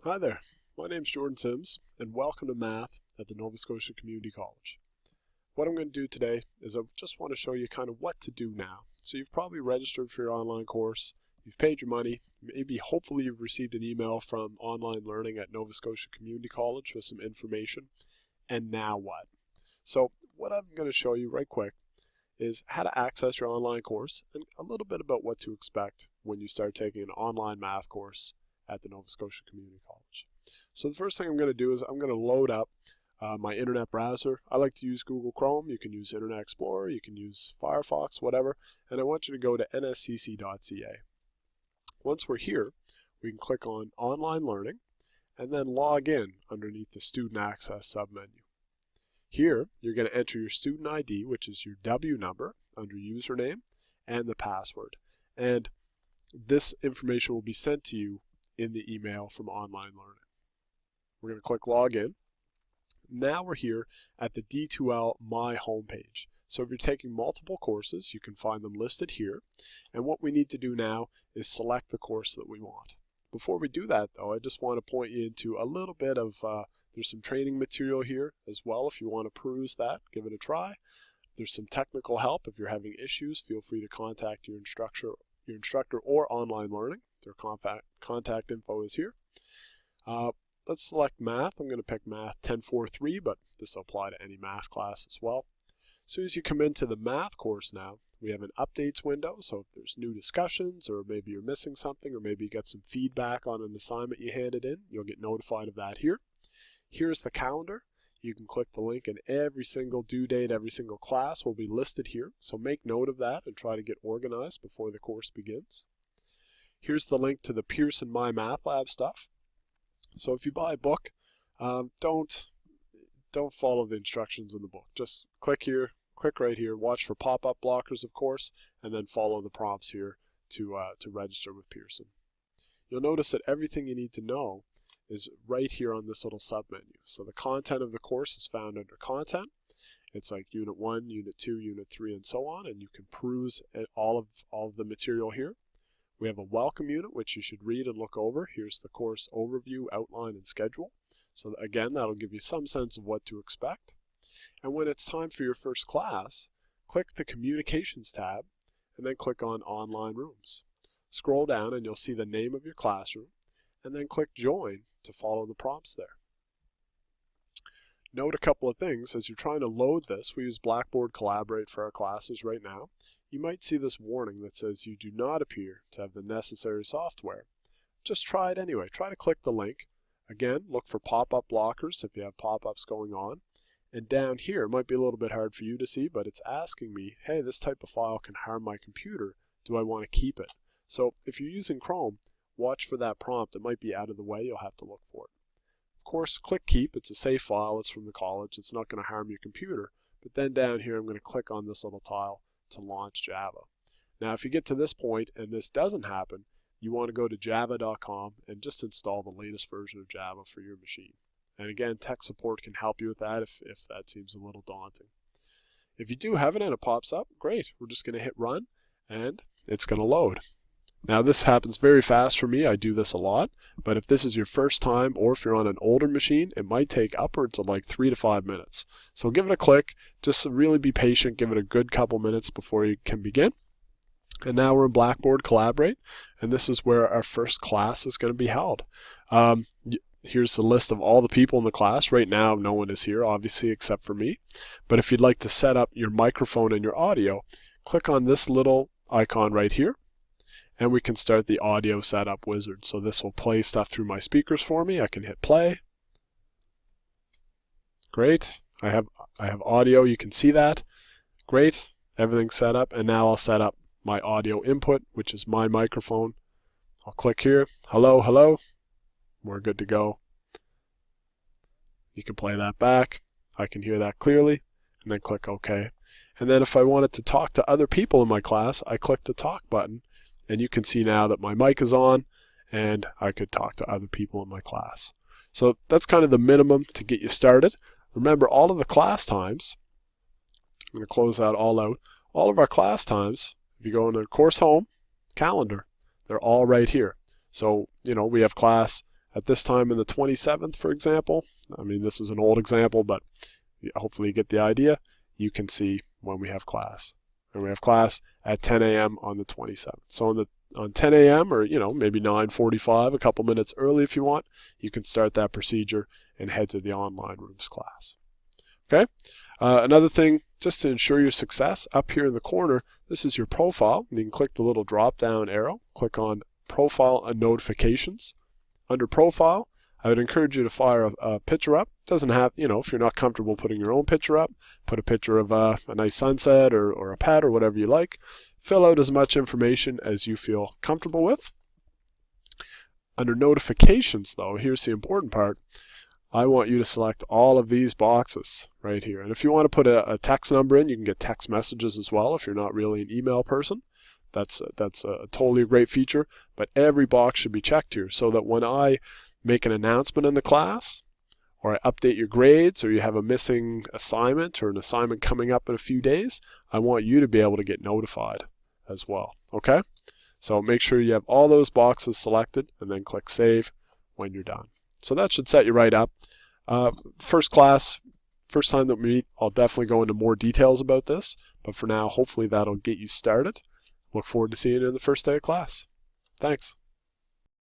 Hi there, my name's Jordan Sims, and welcome to Math at the Nova Scotia Community College. What I'm going to do today is I just want to show you kind of what to do now. So you've probably registered for your online course, you've paid your money, maybe hopefully you've received an email from online learning at Nova Scotia Community College with some information, and now what? So what I'm going to show you right quick is how to access your online course and a little bit about what to expect when you start taking an online math course at the Nova Scotia Community College. So the first thing I'm going to do is I'm going to load up my internet browser. I like to use Google Chrome. You can use Internet Explorer, you can use Firefox, whatever, and I want you to go to nscc.ca. Once we're here, we can click on Online Learning and then log in underneath the Student Access submenu. Here, you're going to enter your student ID, which is your W number under username, and the password. And this information will be sent to you in the email from online learning. We're going to click Login. Now we're here at the D2L My homepage. So if you're taking multiple courses, you can find them listed here. And what we need to do now is select the course that we want. Before we do that, though, I just want to point you into a little bit of there's some training material here as well if you want to peruse that, give it a try. There's some technical help. If you're having issues, feel free to contact your instructor or online learning. Their contact info is here. Let's select math. I'm going to pick math 1043, but this will apply to any math class as well. As soon as you come into the math course now, we have an updates window. So if there's new discussions, or maybe you're missing something, or maybe you got some feedback on an assignment you handed in, you'll get notified of that here. Here's the calendar. You can click the link and every single due date, every single class will be listed here. So make note of that and try to get organized before the course begins. Here's the link to the Pearson My Math Lab stuff. So if you buy a book, don't follow the instructions in the book. Just click here, click right here, watch for pop-up blockers, of course, and then follow the prompts here to register with Pearson. You'll notice that everything you need to know is right here on this little submenu. So the content of the course is found under Content. It's like Unit 1, Unit 2, Unit 3, and so on, and you can peruse all of the material here. We have a welcome unit, which you should read and look over. Here's the course overview, outline, and schedule. So again, that'll give you some sense of what to expect. And when it's time for your first class, click the Communications tab, and then click on Online Rooms. Scroll down and you'll see the name of your classroom, and then click Join to follow the prompts there. Note a couple of things. As you're trying to load this, we use Blackboard Collaborate for our classes right now. You might see this warning that says you do not appear to have the necessary software. Just try it anyway. Try to click the link. Again, look for pop-up blockers if you have pop-ups going on. And down here, it might be a little bit hard for you to see, but it's asking me, hey, this type of file can harm my computer. Do I want to keep it? So if you're using Chrome, watch for that prompt. It might be out of the way. You'll have to look for it. Of course, click Keep. It's a safe file. It's from the college. It's not going to harm your computer. But then down here, I'm going to click on this little tile to launch Java. Now, if you get to this point and this doesn't happen, you want to go to java.com and just install the latest version of Java for your machine. And again, tech support can help you with that if that seems a little daunting. If you do have it and it pops up, great. We're just going to hit Run, and it's going to load. Now this happens very fast for me. I do this a lot, but if this is your first time or if you're on an older machine, it might take upwards of like 3 to 5 minutes. So give it a click, just really be patient, give it a good couple minutes before you can begin. And now we're in Blackboard Collaborate, and this is where our first class is going to be held. Here's the list of all the people in the class. Right now no one is here, obviously, except for me. But if you'd like to set up your microphone and your audio, click on this little icon right here. And we can start the audio setup wizard. So this will play stuff through my speakers for me. I can hit play. Great. I have audio. You can see that. Great. Everything's set up. And now I'll set up my audio input, which is my microphone. I'll click here. Hello, hello. We're good to go. You can play that back. I can hear that clearly. And then click OK. And then if I wanted to talk to other people in my class, I click the talk button. And you can see now that my mic is on and I could talk to other people in my class. So that's kind of the minimum to get you started. Remember, all of the class times, I'm going to close that all out. All of our class times, if you go into course home, calendar, they're all right here. So, we have class at this time on the 27th, for example, I mean, this is an old example, but hopefully you get the idea, you can see when we have class. And we have class at 10 a.m. on the 27th. So on 10 a.m. or maybe 9:45, a couple minutes early if you want, you can start that procedure and head to the online rooms class. Okay. Another thing, just to ensure your success, up here in the corner, this is your profile. And you can click the little drop-down arrow, click on Profile and Notifications. Under Profile, I would encourage you to fire a picture up. Doesn't have, if you're not comfortable putting your own picture up, put a picture of a nice sunset or a pet or whatever you like. Fill out as much information as you feel comfortable with. Under Notifications, though, here's the important part. I want you to select all of these boxes right here. And if you want to put a text number in, you can get text messages as well if you're not really an email person. That's a totally great feature. But every box should be checked here so that when I make an announcement in the class, or I update your grades, or you have a missing assignment or an assignment coming up in a few days, I want you to be able to get notified as well. Okay? So make sure you have all those boxes selected and then click Save when you're done. So that should set you right up. First time that we meet, I'll definitely go into more details about this. But for now, hopefully that'll get you started. Look forward to seeing you in the first day of class. Thanks.